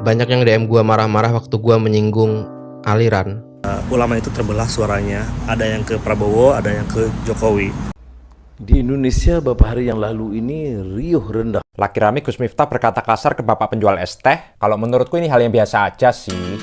Banyak yang DM gua marah-marah waktu gua menyinggung aliran. Ulama itu terbelah suaranya, ada yang ke Prabowo, ada yang ke Jokowi. Di Indonesia beberapa hari yang lalu ini riuh rendah. Laki rame Gus Miftah berkata kasar ke bapak penjual es teh. Kalau menurutku ini hal yang biasa aja sih.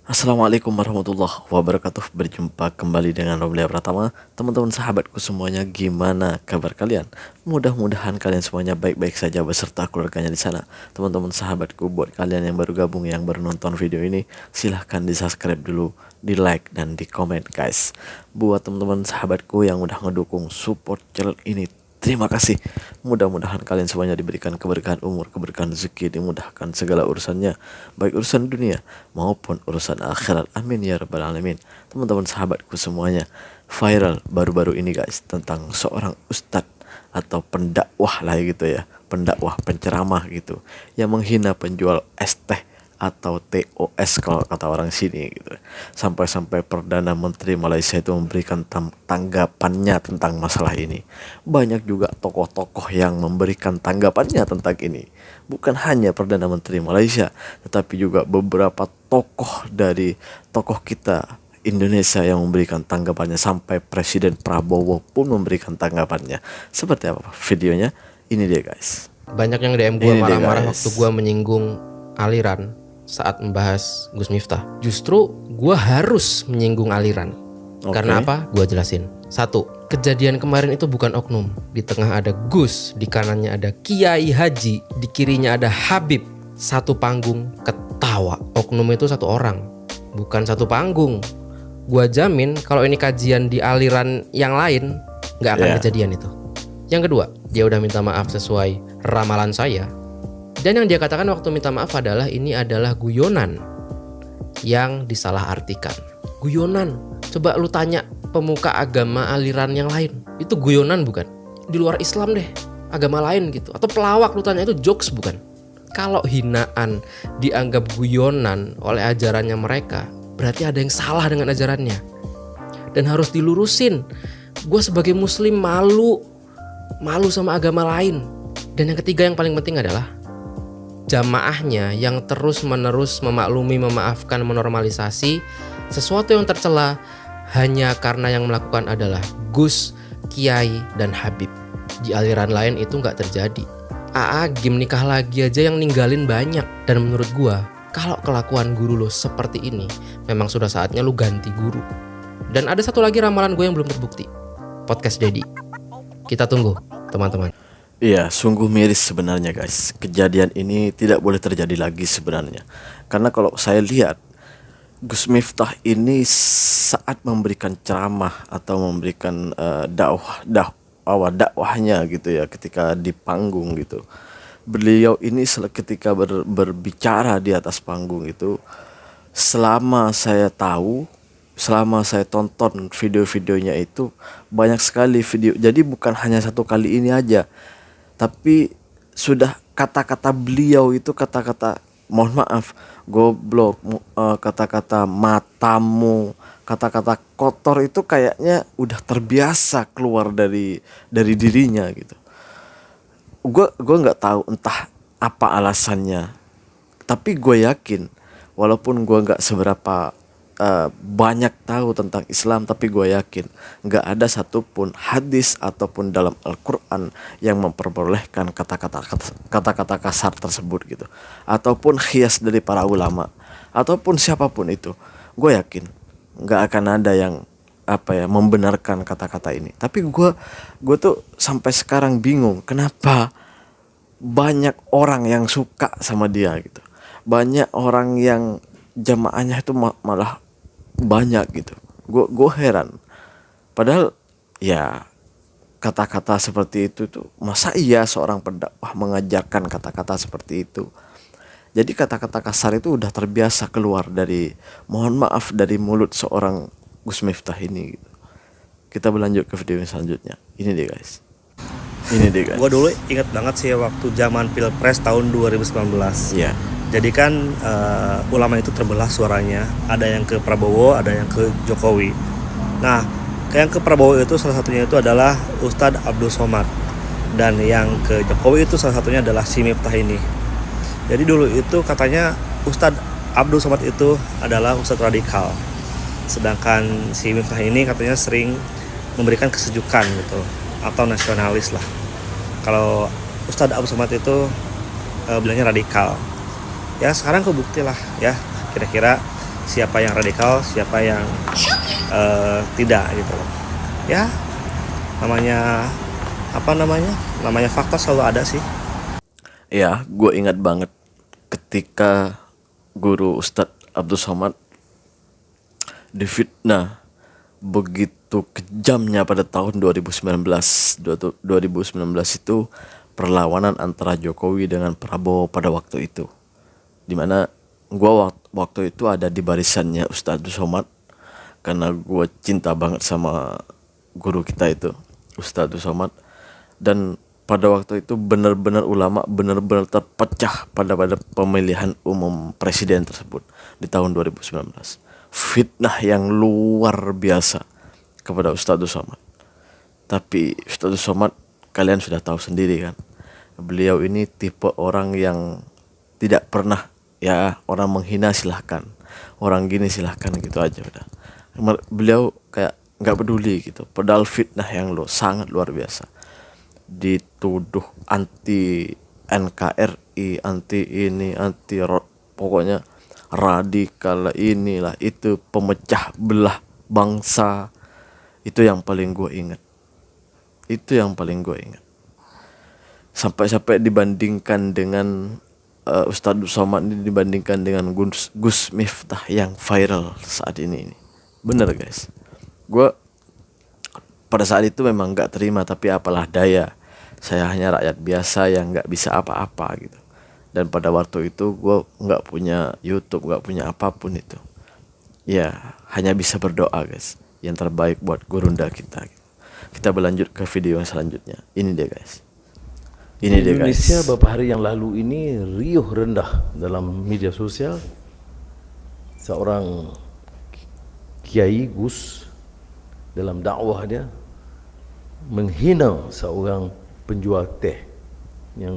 Assalamualaikum warahmatullahi wabarakatuh. Berjumpa kembali dengan Roblia Pratama. Teman-teman sahabatku semuanya, gimana kabar kalian? Mudah-mudahan kalian semuanya baik-baik saja beserta keluarganya di sana. Teman-teman sahabatku, buat kalian yang baru gabung, yang baru nonton video ini, silahkan di subscribe dulu, di like dan di komen guys. Buat teman-teman sahabatku yang udah ngedukung support channel ini, terima kasih. Mudah-mudahan kalian semuanya diberikan keberkahan umur, keberkahan rezeki, dimudahkan segala urusannya, baik urusan dunia maupun urusan akhirat. Amin ya rabbal alamin. Teman-teman sahabatku semuanya, viral baru-baru ini guys tentang seorang ustadz atau pendakwah lah gitu ya, pendakwah, penceramah gitu, yang menghina penjual es teh atau TOS kalau kata orang sini gitu. Sampai-sampai Perdana Menteri Malaysia itu memberikan tanggapannya tentang masalah ini. Banyak juga tokoh-tokoh yang memberikan tanggapannya tentang ini. Bukan hanya Perdana Menteri Malaysia, tetapi juga beberapa tokoh dari tokoh kita Indonesia yang memberikan tanggapannya, sampai Presiden Prabowo pun memberikan tanggapannya. Seperti apa videonya? Ini dia guys. Banyak yang DM gua marah-marah waktu gua menyinggung aliran saat membahas Gus Miftah. Justru gua harus menyinggung aliran. Karena apa? Gua jelasin. Satu, kejadian kemarin itu bukan oknum. Di tengah ada Gus, di kanannya ada Kiai Haji, di kirinya ada Habib. Satu panggung ketawa. Oknum itu satu orang, bukan satu panggung. Gua jamin kalau ini kajian di aliran yang lain, nggak akan kejadian itu. Yang kedua, dia udah minta maaf sesuai ramalan saya. Dan yang dia katakan waktu minta maaf adalah ini adalah guyonan yang disalahartikan. Guyonan. Coba lu tanya pemuka agama aliran yang lain, itu guyonan bukan? Di luar Islam deh, agama lain gitu. Atau pelawak, lu tanya itu jokes bukan? Kalau hinaan dianggap guyonan oleh ajarannya mereka, berarti ada yang salah dengan ajarannya. Dan harus dilurusin. Gue sebagai muslim malu sama agama lain. Dan yang ketiga yang paling penting adalah jamaahnya yang terus-menerus memaklumi, memaafkan, menormalisasi sesuatu yang tercela hanya karena yang melakukan adalah Gus, Kiai, dan Habib. Di aliran lain itu nggak terjadi. Gim nikah lagi aja yang ninggalin banyak. Dan menurut gua, kalau kelakuan guru lo seperti ini, memang sudah saatnya lu ganti guru. Dan ada satu lagi ramalan gue yang belum terbukti. Podcast Dedi. Kita tunggu, teman-teman. Iya, sungguh miris sebenarnya guys. Kejadian ini tidak boleh terjadi lagi sebenarnya. Karena kalau saya lihat, Gus Miftah ini saat memberikan ceramah atau memberikan dakwahnya gitu ya, ketika di panggung gitu, beliau ini ketika berbicara di atas panggung itu, selama saya tahu, selama saya tonton video-videonya itu, banyak sekali video. Jadi bukan hanya satu kali ini aja, tapi sudah kata-kata beliau itu, kata-kata mohon maaf, goblok, kata-kata matamu, kata-kata kotor itu kayaknya udah terbiasa keluar dari dirinya gitu. Gue nggak tahu entah apa alasannya, tapi gue yakin walaupun gue nggak seberapa banyak tahu tentang Islam, tapi gue yakin nggak ada satupun hadis ataupun dalam Al-Quran yang memperbolehkan kata-kata kasar tersebut gitu, ataupun khias dari para ulama ataupun siapapun itu. Gue yakin nggak akan ada yang membenarkan kata-kata ini. Tapi gue tuh sampai sekarang bingung kenapa banyak orang yang suka sama dia gitu, banyak orang yang jamaahnya itu malah banyak gitu. Gue heran. Padahal ya kata-kata seperti itu tuh, masa iya seorang pendakwah mengajarkan kata-kata seperti itu? Jadi kata-kata kasar itu udah terbiasa keluar dari, mohon maaf, dari mulut seorang Gus Miftah ini gitu. Kita berlanjut ke video yang selanjutnya. Ini deh guys. Gue dulu ingat banget sih waktu zaman Pilpres tahun 2019. Iya. Jadi kan ulama itu terbelah suaranya. Ada yang ke Prabowo, ada yang ke Jokowi. Nah, yang ke Prabowo itu salah satunya itu adalah Ustadz Abdul Somad. Dan yang ke Jokowi itu salah satunya adalah si Miftah ini. Jadi dulu itu katanya Ustadz Abdul Somad itu adalah Ustadz radikal. Sedangkan si Miftah ini katanya sering memberikan kesejukan gitu, atau nasionalis lah. Kalau Ustadz Abdul Somad itu bilangnya radikal. Ya sekarang kebukti lah ya, kira-kira siapa yang radikal, siapa yang tidak gitu loh. Ya namanya fakta selalu ada sih. Ya, gue ingat banget ketika guru Ustadz Abdul Somad difitnah begitu kejamnya pada tahun 2019 itu, perlawanan antara Jokowi dengan Prabowo pada waktu itu, dimana gue waktu itu ada di barisannya Ustadz Abdul Somad karena gue cinta banget sama guru kita itu Ustadz Abdul Somad. Dan pada waktu itu benar-benar ulama benar-benar terpecah pada pemilihan umum presiden tersebut di tahun 2019. Fitnah yang luar biasa kepada Ustadz Abdul Somad. Tapi Ustadz Abdul Somad kalian sudah tahu sendiri kan, beliau ini tipe orang yang tidak pernah, ya orang menghina silahkan, orang gini silahkan gitu aja udah. Beliau kayak nggak peduli gitu. Padahal fitnah yang sangat luar biasa. Dituduh anti NKRI, anti ini, pokoknya radikal inilah itu, pemecah belah bangsa. Itu yang paling gue ingat. Sampai dibandingkan dengan Ustadz Somad ini, dibandingkan dengan Gus Miftah yang viral saat ini. Bener guys. Gue pada saat itu memang gak terima, tapi apalah daya. Saya hanya rakyat biasa yang gak bisa apa-apa gitu. Dan pada waktu itu gue gak punya YouTube, gak punya apapun itu. Ya hanya bisa berdoa guys, yang terbaik buat gurunda kita. Kita berlanjut ke video yang selanjutnya. Ini dia guys. Indonesia beberapa hari yang lalu ini riuh rendah dalam media sosial. Seorang Kiai Gus dalam dakwah dia menghina seorang penjual teh yang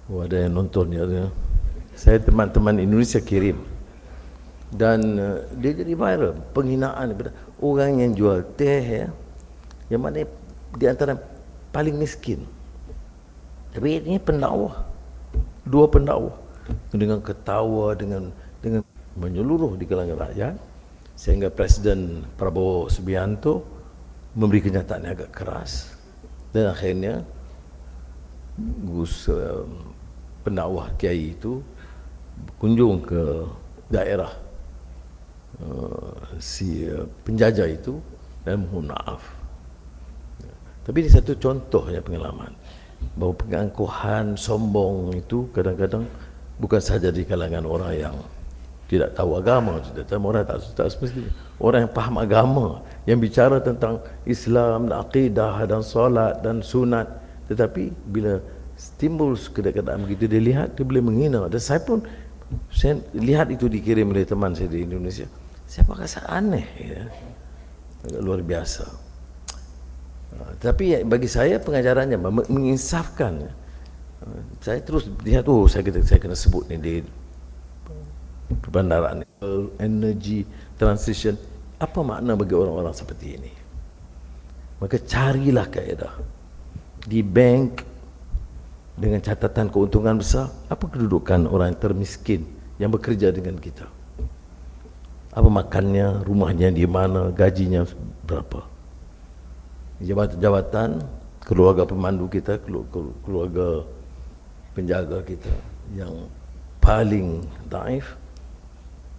ada yang nonton ya. Saya teman-teman Indonesia kirim dan dia jadi viral, penghinaan kepada orang yang jual teh ya, yang mana di antara paling miskin. Tapi ini pendakwah, dua pendakwah dengan ketawa, dengan menyeluruh di kalangan rakyat, sehingga Presiden Prabowo Subianto memberi kenyataan yang agak keras. Dan akhirnya Gus pendakwah Kiai itu berkunjung ke daerah si penjajah itu dan mohon maaf. Tapi ini satu contohnya pengalaman bahawa pengangkuhan sombong itu kadang-kadang bukan saja di kalangan orang yang tidak tahu agama, orang tak semestinya, orang yang paham agama, yang bicara tentang Islam, akidah dan solat dan sunat, tetapi bila timbul keadaan begitu dia lihat, dia boleh menghina. Dan saya pun saya lihat itu dikirim oleh teman saya di Indonesia. Saya rasa aneh ya. Agak luar biasa. Tapi bagi saya pengajarannya menginsafkan. Saya terus lihat, saya kena sebut ni di perbandaran, energy transition. Apa makna bagi orang-orang seperti ini? Maka carilah kaedah di bank dengan catatan keuntungan besar. Apa kedudukan orang yang termiskin yang bekerja dengan kita? Apa makannya, rumahnya di mana, gajinya berapa? Jabatan-jabatan, keluarga pemandu kita, keluarga penjaga kita yang paling daif,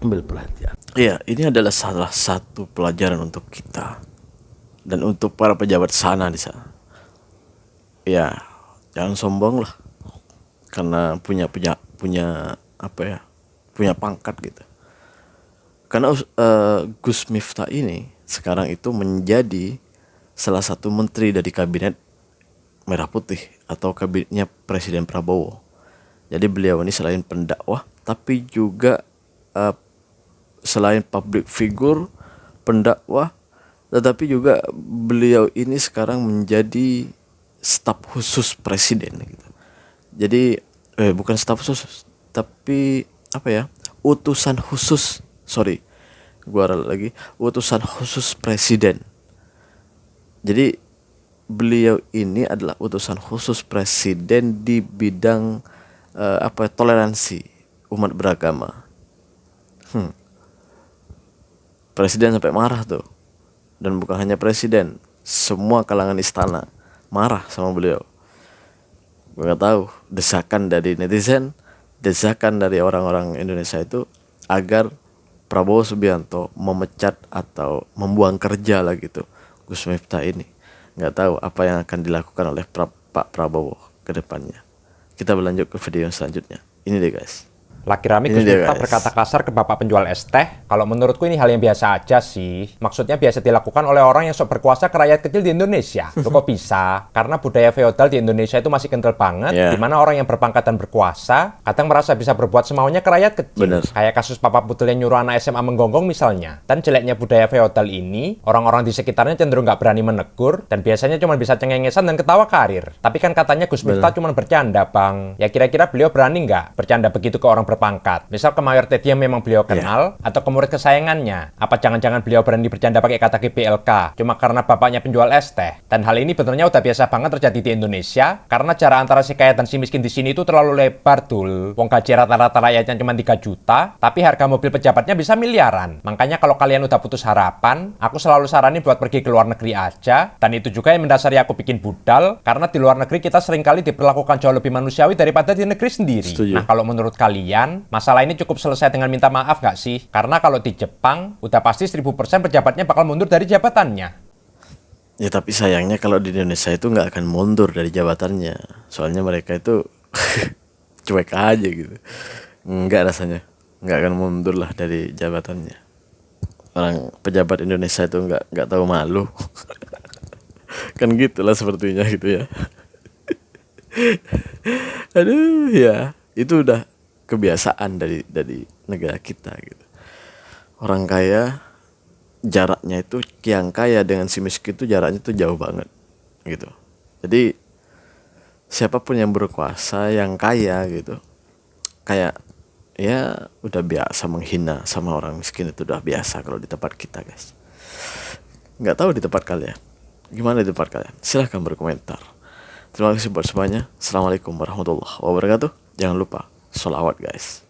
ambil perhatian. Ya, ini adalah salah satu pelajaran untuk kita dan untuk para pejabat sana di sana. Ya, jangan sombong lah, karena punya pangkat gitu. karena Gus Miftah ini sekarang itu menjadi salah satu menteri dari kabinet Merah Putih atau kabinetnya Presiden Prabowo. Jadi beliau ini selain pendakwah tapi juga selain public figure, pendakwah, tetapi juga beliau ini sekarang menjadi staf khusus presiden gitu. Jadi bukan staf khusus tapi apa ya, utusan khusus, utusan khusus presiden. Jadi beliau ini adalah utusan khusus presiden di bidang toleransi umat beragama. Presiden sampai marah tuh, dan bukan hanya presiden, semua kalangan istana marah sama beliau. Gue nggak tahu, desakan dari netizen, desakan dari orang-orang Indonesia itu agar Prabowo Subianto memecat atau membuang kerja lah gitu Gus Miftah ini. Nggak tahu apa yang akan dilakukan oleh Pak Prabowo ke depannya. Kita berlanjut ke video selanjutnya. Ini deh guys. Laki rame Gus Miftah berkata kasar ke bapak penjual es teh. Kalau menurutku ini hal yang biasa aja sih. Maksudnya biasa dilakukan oleh orang yang sok berkuasa ke rakyat kecil di Indonesia. Loh kok bisa? Karena budaya feodal di Indonesia itu masih kental banget. Di mana orang yang berpangkat dan berkuasa kadang merasa bisa berbuat semaunya ke rakyat kecil. Bener. Kayak kasus Papa Putul yang nyuruh anak SMA menggonggong misalnya. Dan jeleknya budaya feodal ini, orang-orang di sekitarnya cenderung nggak berani menegur dan biasanya cuma bisa cengengesan dan ketawa karir. Tapi kan katanya Gus Miftah cuma bercanda, Bang. Ya kira-kira beliau berani nggak bercanda begitu ke orang berpangkat? Misal ke mayor Teddy yang memang beliau kenal, atau ke murid kesayangannya. Apa jangan-jangan beliau berani bercanda pakai kata GPLK cuma karena bapaknya penjual es teh? Dan hal ini benernya udah biasa banget terjadi di Indonesia, karena jarak antara si kaya dan si miskin di sini itu terlalu lebar, Dul. Wong gaji rata-rata rakyatnya cuma 3 juta, tapi harga mobil pejabatnya bisa miliaran. Makanya kalau kalian udah putus harapan, aku selalu saranin buat pergi ke luar negeri aja, dan itu juga yang mendasari aku bikin budal, karena di luar negeri kita seringkali diperlakukan jauh lebih manusiawi daripada di negeri sendiri. Setuju. Nah, kalau menurut kalian, masalah ini cukup selesai dengan minta maaf nggak sih? Karena kalau di Jepang, udah pasti 1000% pejabatnya bakal mundur dari jabatannya. Ya tapi sayangnya kalau di Indonesia itu nggak akan mundur dari jabatannya. Soalnya mereka itu cuek aja gitu. Nggak rasanya. Nggak akan mundur lah dari jabatannya. Orang pejabat Indonesia itu nggak tahu malu. Kan gitulah sepertinya gitu ya. Aduh ya, itu udah kebiasaan dari negara kita gitu. Orang kaya jaraknya itu, yang kaya dengan si miskin itu jaraknya itu jauh banget gitu. Jadi siapapun yang berkuasa, yang kaya gitu, kayak ya udah biasa menghina sama orang miskin, itu udah biasa kalau di tempat kita guys. Nggak tahu di tempat kalian gimana, di tempat kalian silahkan berkomentar. Terima kasih buat semuanya. Assalamualaikum warahmatullahi wabarakatuh. Jangan lupa sholawat guys.